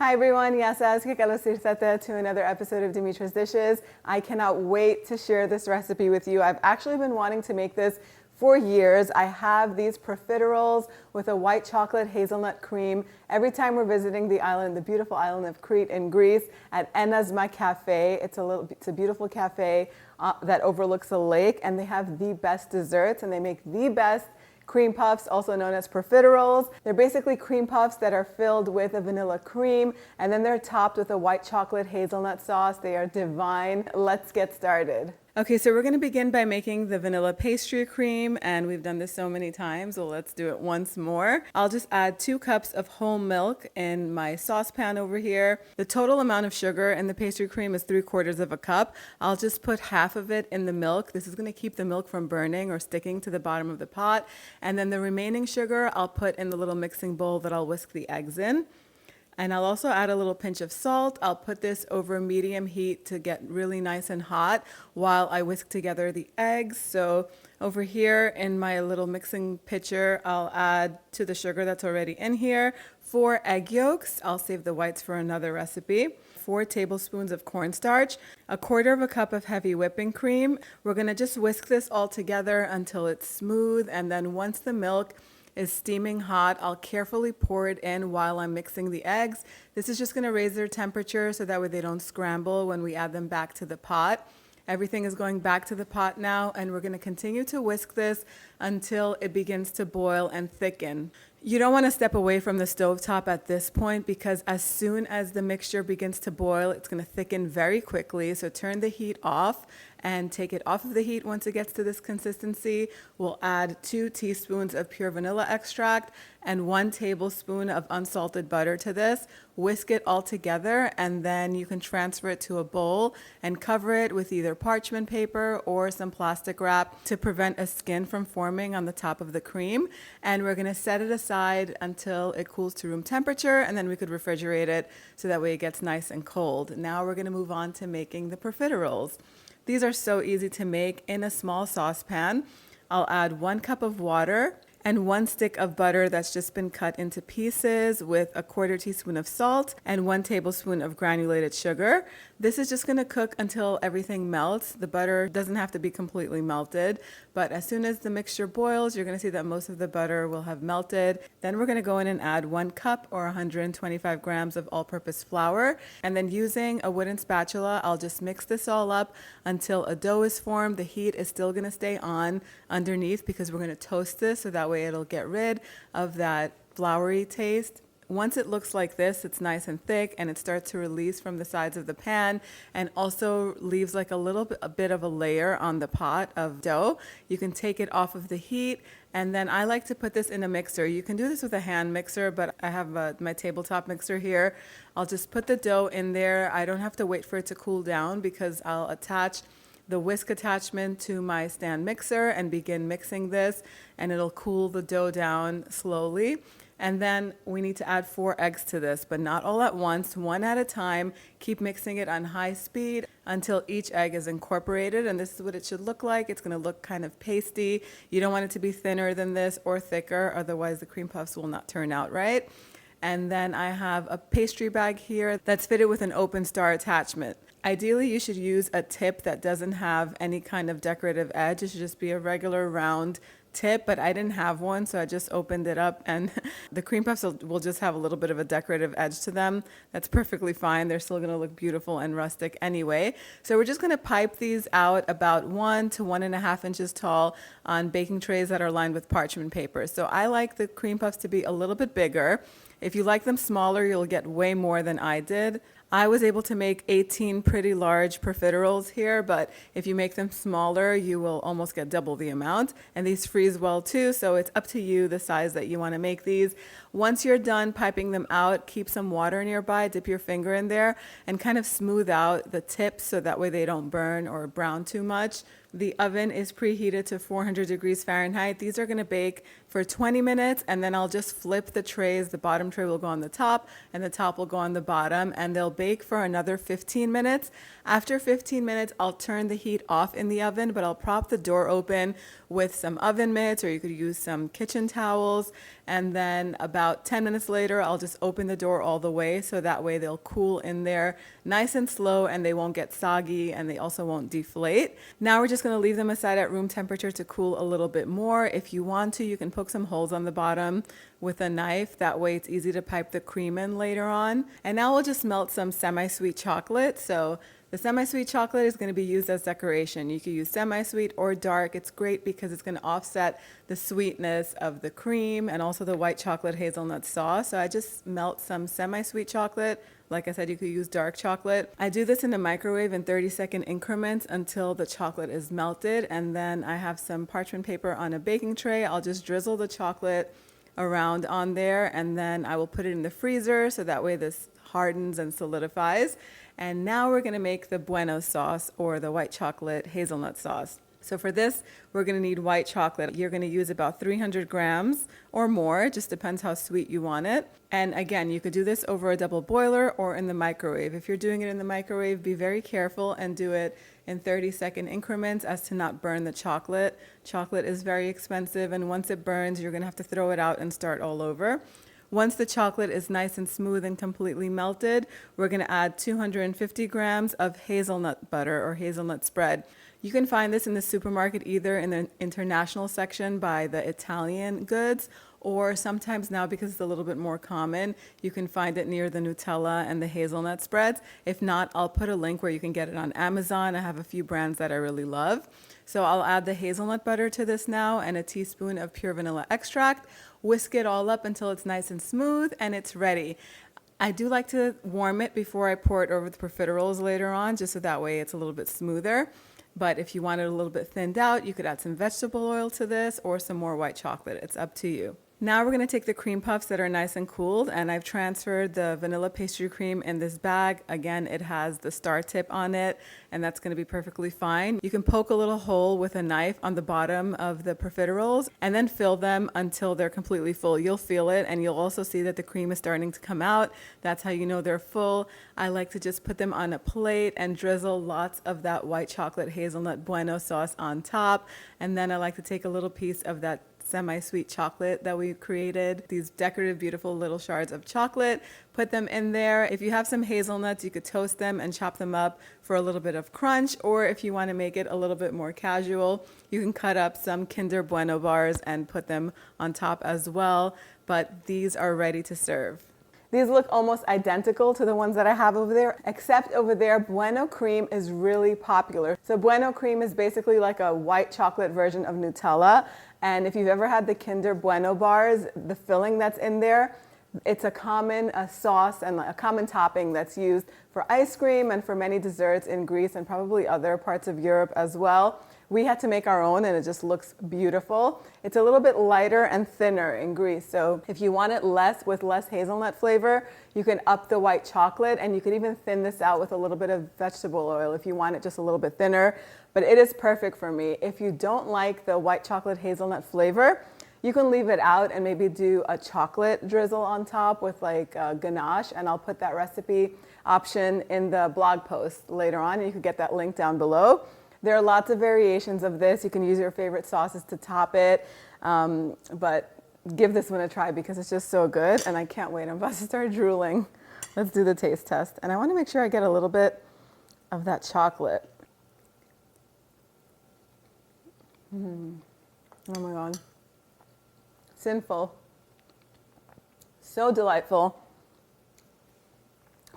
Hi everyone, yasas que kalosirtate to another episode of Dimitra's Dishes. I cannot wait to share this recipe with you. I've actually been wanting to make this for years. I have these profiteroles with a white chocolate hazelnut cream. Every time we're visiting the island, the beautiful island of Crete in Greece, at Enasma Cafe. It's a beautiful cafe that overlooks a lake, and they have the best desserts, and they make the best cream puffs, also known as profiteroles. They're basically cream puffs that are filled with a vanilla cream, and then they're topped with a white chocolate hazelnut sauce. They are divine. Let's get started. Okay, so we're going to begin by making the vanilla pastry cream, and we've done this so many times, so let's do it once more. I'll just add 2 cups of whole milk in my saucepan over here. The total amount of sugar in the pastry cream is 3/4 of a cup. I'll just put half of it in the milk. This is going to keep the milk from burning or sticking to the bottom of the pot. And then the remaining sugar I'll put in the little mixing bowl that I'll whisk the eggs in. And I'll also add a little pinch of salt. I'll put this over medium heat to get really nice and hot while I whisk together the eggs. So over here in my little mixing pitcher, I'll add to the sugar that's already in here 4 egg yolks. I'll save the whites for another recipe. 4 tablespoons of cornstarch, 1/4 cup of heavy whipping cream. We're gonna just whisk this all together until it's smooth, and then once the milk is steaming hot, I'll carefully pour it in while I'm mixing the eggs. This is just going to raise their temperature so that way they don't scramble when we add them back to the pot. Everything is going back to the pot now, and we're going to continue to whisk this until it begins to boil and thicken. You don't want to step away from the stovetop at this point, because as soon as the mixture begins to boil, it's going to thicken very quickly. So turn the heat off and take it off of the heat once it gets to this consistency. We'll add 2 teaspoons of pure vanilla extract and 1 tablespoon of unsalted butter to this. Whisk it all together, and then you can transfer it to a bowl and cover it with either parchment paper or some plastic wrap to prevent a skin from forming on the top of the cream. And we're going to set it aside until it cools to room temperature, and then we could refrigerate it so that way it gets nice and cold. Now we're going to move on to making the profiteroles. These are so easy to make. In a small saucepan, I'll add 1 cup of water and 1 stick of butter that's just been cut into pieces with 1/4 teaspoon of salt and 1 tablespoon of granulated sugar. This is just going to cook until everything melts. The butter doesn't have to be completely melted, but as soon as the mixture boils, you're going to see that most of the butter will have melted. Then we're going to go in and add 1 cup or 125 grams of all-purpose flour, and then using a wooden spatula, I'll just mix this all up until a dough is formed. The heat is still going to stay on underneath because we're going to toast this, so that way it'll get rid of that floury taste. Once it looks like this, it's nice and thick, and it starts to release from the sides of the pan and also leaves like a bit of a layer on the pot of dough. You can take it off of the heat, and then I like to put this in a mixer. You can do this with a hand mixer, but I have my tabletop mixer here. I'll just put the dough in there. I don't have to wait for it to cool down because I'll attach the whisk attachment to my stand mixer and begin mixing this, and it'll cool the dough down slowly. And then we need to add 4 eggs to this, but not all at once, 1 at a time. Keep mixing it on high speed until each egg is incorporated, and this is what it should look like. It's going to look kind of pasty. You don't want it to be thinner than this or thicker, otherwise the cream puffs will not turn out right. And then I have a pastry bag here that's fitted with an open star attachment. Ideally, you should use a tip that doesn't have any kind of decorative edge. It should just be a regular round tip, but I didn't have one, so I just opened it up, and the cream puffs will just have a little bit of a decorative edge to them. That's perfectly fine. They're still going to look beautiful and rustic anyway. So we're just going to pipe these out about 1 to 1.5 inches tall on baking trays that are lined with parchment paper. So I like the cream puffs to be a little bit bigger. If you like them smaller, you'll get way more than I did. I was able to make 18 pretty large profiteroles here, but if you make them smaller, you will almost get double the amount. And these freeze well too, so it's up to you the size that you want to make these. Once you're done piping them out, keep some water nearby, dip your finger in there, and kind of smooth out the tips so that way they don't burn or brown too much. The oven is preheated to 400 degrees Fahrenheit. These are gonna bake for 20 minutes, and then I'll just flip the trays. The bottom tray will go on the top and the top will go on the bottom, and they'll bake for another 15 minutes. After 15 minutes, I'll turn the heat off in the oven, but I'll prop the door open with some oven mitts, or you could use some kitchen towels. And then about 10 minutes later, I'll just open the door all the way, so that way they'll cool in there nice and slow and they won't get soggy, and they also won't deflate. Now we're just gonna leave them aside at room temperature to cool a little bit more. If you want to, you can poke some holes on the bottom with a knife. That way it's easy to pipe the cream in later on. And now we'll just melt some semi-sweet chocolate. So the semi-sweet chocolate is going to be used as decoration. You can use semi-sweet or dark. It's great because it's going to offset the sweetness of the cream and also the white chocolate hazelnut sauce. So I just melt some semi-sweet chocolate. Like I said, you could use dark chocolate. I do this in the microwave in 30-second increments until the chocolate is melted. And then I have some parchment paper on a baking tray. I'll just drizzle the chocolate around on there, and then I will put it in the freezer so that way this hardens and solidifies. And now we're gonna make the Bueno sauce, or the white chocolate hazelnut sauce. So for this, we're gonna need white chocolate. You're gonna use about 300 grams or more, just depends how sweet you want it. And again, you could do this over a double boiler or in the microwave. If you're doing it in the microwave, be very careful and do it in 30-second increments as to not burn the chocolate. Chocolate is very expensive, and once it burns, you're gonna have to throw it out and start all over. Once the chocolate is nice and smooth and completely melted, we're gonna add 250 grams of hazelnut butter or hazelnut spread. You can find this in the supermarket, either in the international section by the Italian goods, or sometimes now, because it's a little bit more common, you can find it near the Nutella and the hazelnut spreads. If not, I'll put a link where you can get it on Amazon. I have a few brands that I really love. So I'll add the hazelnut butter to this now and a teaspoon of pure vanilla extract. Whisk it all up until it's nice and smooth, and it's ready. I do like to warm it before I pour it over the profiteroles later on, just so that way it's a little bit smoother. But if you want it a little bit thinned out, you could add some vegetable oil to this or some more white chocolate. It's up to you. Now we're going to take the cream puffs that are nice and cooled, and I've transferred the vanilla pastry cream in this bag. Again, it has the star tip on it, and that's going to be perfectly fine. You can poke a little hole with a knife on the bottom of the profiteroles and then fill them until they're completely full. You'll feel it, and you'll also see that the cream is starting to come out. That's how you know they're full. I like to just put them on a plate and drizzle lots of that white chocolate hazelnut Bueno sauce on top. And then I like to take a little piece of that semi-sweet chocolate that we created, these decorative, beautiful little shards of chocolate, put them in there. If you have some hazelnuts, you could toast them and chop them up for a little bit of crunch, or if you want to make it a little bit more casual, you can cut up some Kinder Bueno bars and put them on top as well. But these are ready to serve. These look almost identical to the ones that I have over there, except over there, Bueno cream is really popular. So Bueno cream is basically like a white chocolate version of Nutella. And if you've ever had the Kinder Bueno bars, the filling that's in there, it's a common sauce and a common topping that's used for ice cream and for many desserts in Greece and probably other parts of Europe as well. We had to make our own, and it just looks beautiful. It's a little bit lighter and thinner in Greece. So if you want it with less hazelnut flavor, you can up the white chocolate, and you could even thin this out with a little bit of vegetable oil if you want it just a little bit thinner. But it is perfect for me. If you don't like the white chocolate hazelnut flavor, you can leave it out and maybe do a chocolate drizzle on top with like ganache, and I'll put that recipe option in the blog post later on, and you can get that link down below. There are lots of variations of this. You can use your favorite sauces to top it, but give this one a try because it's just so good, and I can't wait. I'm about to start drooling. Let's do the taste test. And I want to make sure I get a little bit of that chocolate. Oh my God. Sinful. So delightful.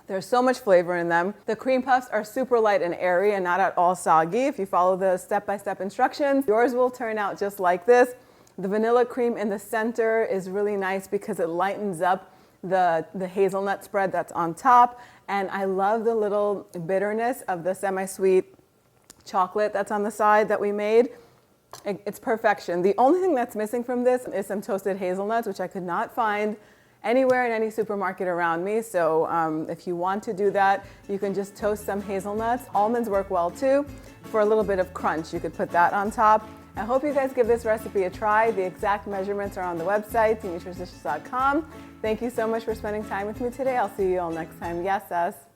There's so much flavor in them. The cream puffs are super light and airy and not at all soggy. If you follow the step-by-step instructions, yours will turn out just like this. The vanilla cream in the center is really nice because it lightens up the hazelnut spread that's on top. And I love the little bitterness of the semi-sweet chocolate that's on the side that we made. It's perfection. The only thing that's missing from this is some toasted hazelnuts, which I could not find anywhere in any supermarket around me. So if you want to do that, you can just toast some hazelnuts. Almonds work well too. for a little bit of crunch. You could put that on top. I hope you guys give this recipe a try. The exact measurements are on the website, dimitrasdishes.com. Thank you so much for spending time with me today. I'll see you all next time. Yes, us.